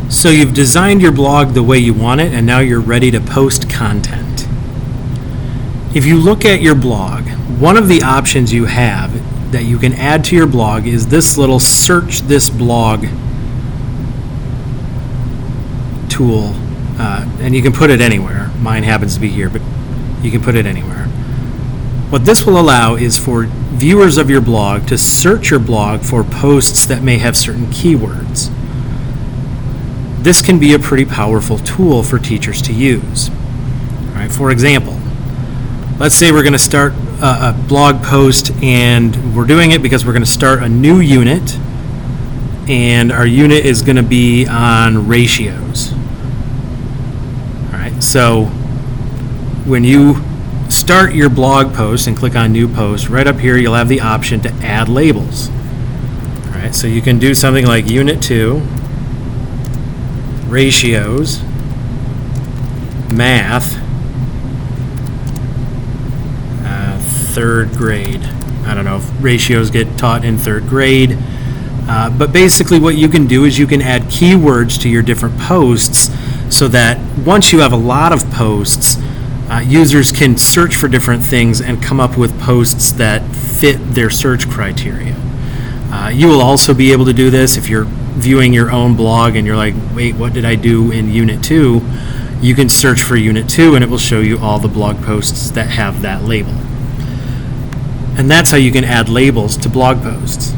So you've designed your blog the way you want it, and now you're ready to post content. If you look at your blog, one of the options you have that you can add to your blog is this little search this blog tool, and you can put it anywhere. Mine happens to be here, but you can put it anywhere. What this will allow is for viewers of your blog to search your blog for posts that may have certain keywords. This can be a pretty powerful tool for teachers to use. All right, for example, let's say we're going to start a blog post, and we're doing it because we're going to start a new unit, and our unit is going to be on ratios. All right, so when you start your blog post and click on new post, right up here you'll have the option to add labels. All right, so you can do something like unit 2, ratios, math, third grade. I don't know if ratios get taught in third grade, but basically what you can do is you can add keywords to your different posts so that once you have a lot of posts, users can search for different things and come up with posts that fit their search criteria. You will also be able to do this if you're viewing your own blog and you're like, wait, what did I do in Unit 2? You can search for Unit 2 and it will show you all the blog posts that have that label. And that's how you can add labels to blog posts.